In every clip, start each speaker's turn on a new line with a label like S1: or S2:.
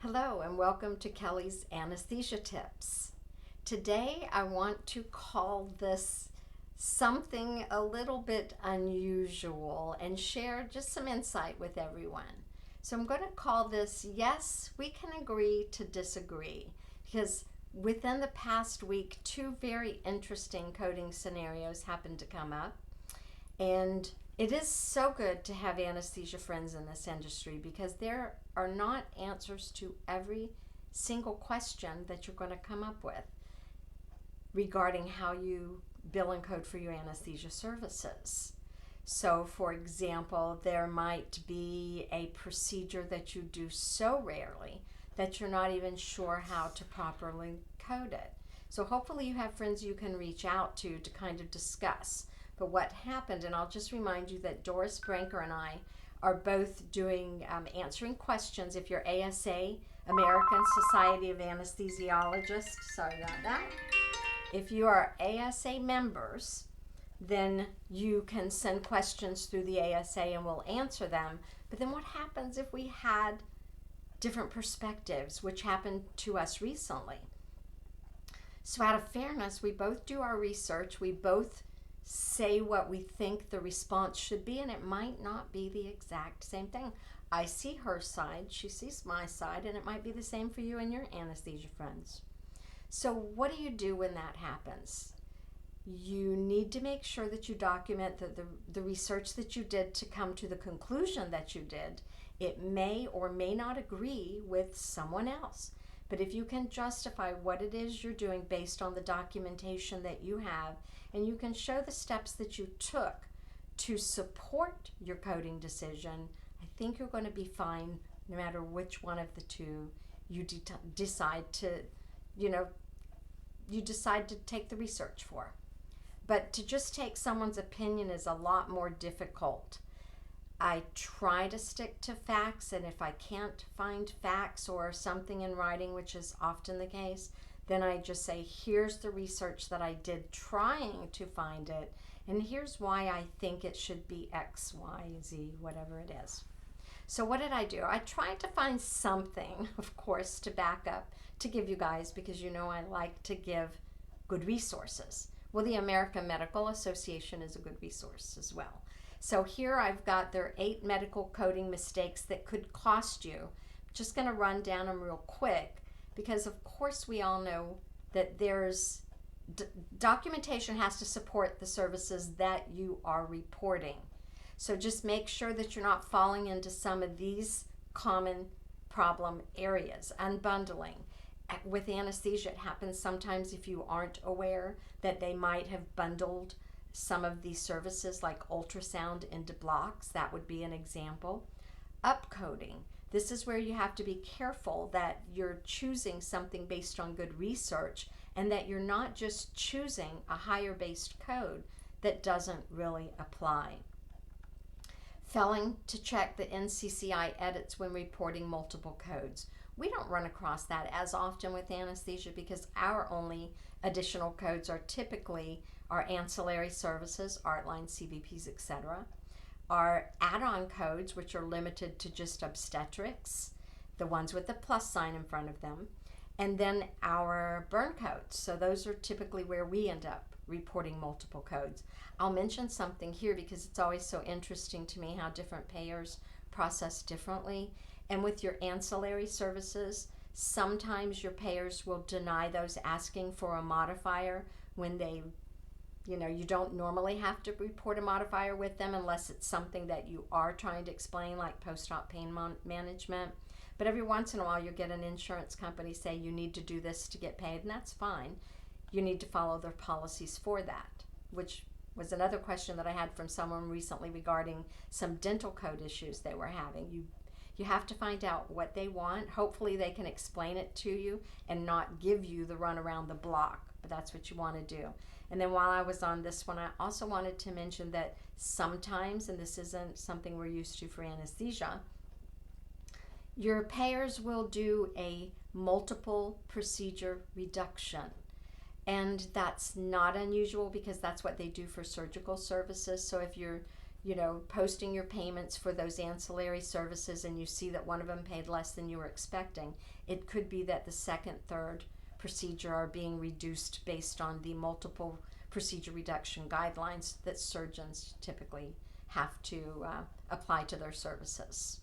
S1: Hello and welcome to Kelly's Anesthesia Tips. Today I want to call this something a little bit unusual and share just some insight with everyone. So I'm going to call this Yes, We Can Agree to Disagree, because within the past week, two very interesting coding scenarios happened to come up. And it is so good to have anesthesia friends in this industry because there are not answers to every single question that you're going to come up with regarding how you bill and code for your anesthesia services. So, for example, there might be a procedure that you do so rarely that you're not even sure how to properly code it. So, hopefully, you have friends you can reach out to kind of discuss. But what happened, and I'll just remind you that Doris Branker and I are both doing answering questions. If you're ASA, American Society of Anesthesiologists, sorry about that. If you are ASA members, then you can send questions through the ASA and we'll answer them. But then what happens if we had different perspectives, which happened to us recently? So out of fairness, we both do our research, we both say what we think the response should be, and it might not be the exact same thing. I see her side, she sees my side, and it might be the same for you and your anesthesia friends. So what do you do when that happens? You need to make sure that you document the research that you did to come to the conclusion that you did. It may or may not agree with someone else. But if you can justify what it is you're doing based on the documentation that you have, and you can show the steps that you took to support your coding decision, I think you're going to be fine no matter which one of the two you decide to, you decide to take the research for. But to just take someone's opinion is a lot more difficult. I try to stick to facts, and if I can't find facts or something in writing, which is often the case, then I just say, here's the research that I did trying to find it, and here's why I think it should be X, Y, Z, whatever it is. So what did I do? I tried to find something, of course, to back up, to give you guys, because you know I like to give good resources. Well, the American Medical Association is a good resource as well. So here I've got their 8 medical coding mistakes that could cost you. I'm just going to run down them real quick because of course we all know that there's documentation has to support the services that you are reporting. So just make sure that you're not falling into some of these common problem areas. Unbundling. With anesthesia, it happens sometimes if you aren't aware that they might have bundled some of these services like ultrasound into blocks. That would be an example. Upcoding. This is where you have to be careful that you're choosing something based on good research and that you're not just choosing a higher based code that doesn't really apply. Failing to check the NCCI edits when reporting multiple codes. We don't run across that as often with anesthesia because our only additional codes are typically our ancillary services, ARTLINE, CVPs, etc. Our add-on codes, which are limited to just obstetrics, the ones with the plus sign in front of them, and then our burn codes. So those are typically where we end up reporting multiple codes. I'll mention something here because it's always so interesting to me how different payers process differently. And with your ancillary services, sometimes your payers will deny those asking for a modifier when they, you don't normally have to report a modifier with them unless it's something that you are trying to explain, like post-op pain management. But every once in a while, you get an insurance company say you need to do this to get paid, and that's fine. You need to follow their policies for that, which was another question that I had from someone recently regarding some dental code issues they were having. You have to find out what they want. Hopefully they can explain it to you and not give you the run around the block, but that's what you want to do. And then while I was on this one, I also wanted to mention that sometimes, and this isn't something we're used to for anesthesia, your payers will do a multiple procedure reduction. And that's not unusual because that's what they do for surgical services. So if you're posting your payments for those ancillary services and you see that one of them paid less than you were expecting, it could be that the second, third procedure are being reduced based on the multiple procedure reduction guidelines that surgeons typically have to apply to their services.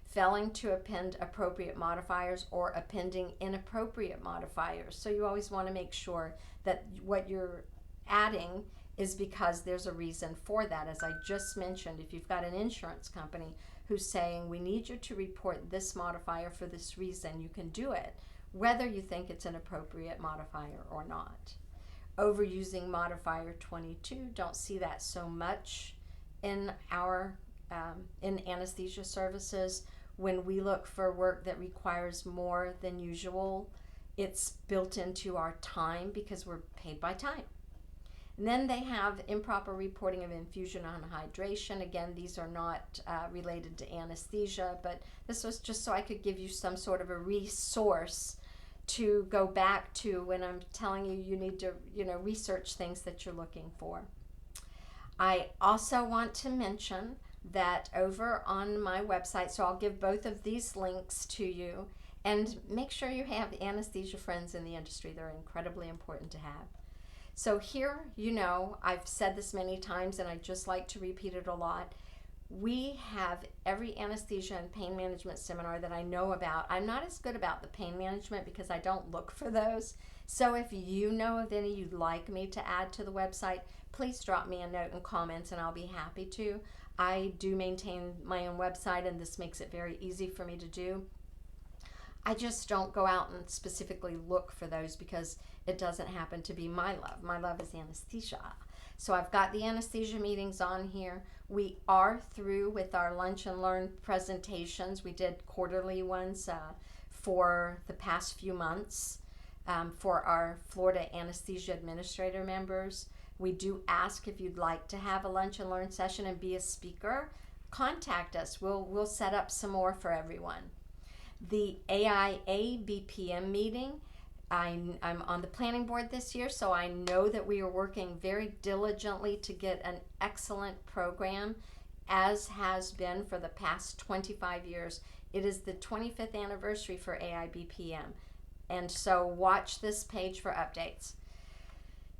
S1: Failing to append appropriate modifiers or appending inappropriate modifiers. So you always want to make sure that what you're adding is because there's a reason for that. As I just mentioned, if you've got an insurance company who's saying, we need you to report this modifier for this reason, you can do it, whether you think it's an appropriate modifier or not. Overusing modifier 22, don't see that so much in our in anesthesia services. When we look for work that requires more than usual, it's built into our time because we're paid by time. And then they have improper reporting of infusion on hydration. Again, these are not related to anesthesia, but this was just so I could give you some sort of a resource to go back to when I'm telling you you need to research things that you're looking for. I also want to mention that over on my website, so I'll give both of these links to you, and make sure you have anesthesia friends in the industry. They're incredibly important to have. So here, I've said this many times and I just like to repeat it a lot. We have every anesthesia and pain management seminar that I know about. I'm not as good about the pain management because I don't look for those. So if you know of any you'd like me to add to the website, please drop me a note in comments and I'll be happy to. I do maintain my own website and this makes it very easy for me to do. I just don't go out and specifically look for those because it doesn't happen to be my love. My love is anesthesia. So I've got the anesthesia meetings on here. We are through with our lunch and learn presentations. We did quarterly ones for the past few months for our Florida anesthesia administrator members. We do ask if you'd like to have a lunch and learn session and be a speaker. Contact us. We'll set up some more for everyone. The AIA BPM meeting, I'm on the planning board this year, so I know that we are working very diligently to get an excellent program, as has been for the past 25 years. It is the 25th anniversary for AIBPM, and so watch this page for updates.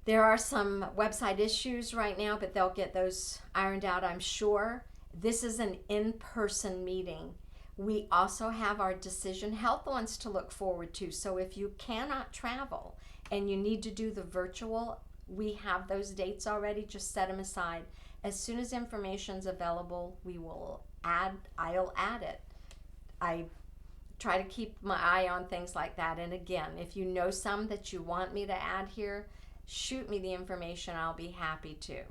S1: There are some website issues right now, but they'll get those ironed out, I'm sure. This is an in-person meeting. We also have our Decision Health ones to look forward to. So if you cannot travel and you need to do the virtual, we have those dates already. Just set them aside. As soon as information's available, I'll add it. I try to keep my eye on things like that. And again, if you know some that you want me to add here, shoot me the information. I'll be happy to.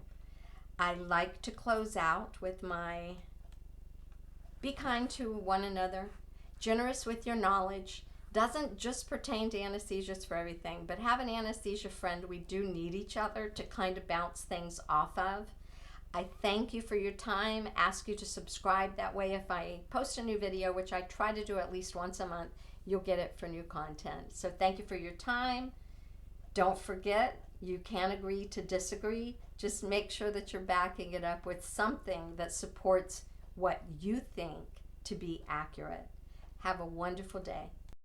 S1: I like to close out with my be kind to one another, generous with your knowledge. Doesn't just pertain to anesthesias for everything, but have an anesthesia friend. We do need each other to kind of bounce things off of. I thank you for your time, ask you to subscribe. That way if I post a new video, which I try to do at least once a month, you'll get it for new content. So thank you for your time. Don't forget, you can agree to disagree. Just make sure that you're backing it up with something that supports what you think to be accurate. Have a wonderful day.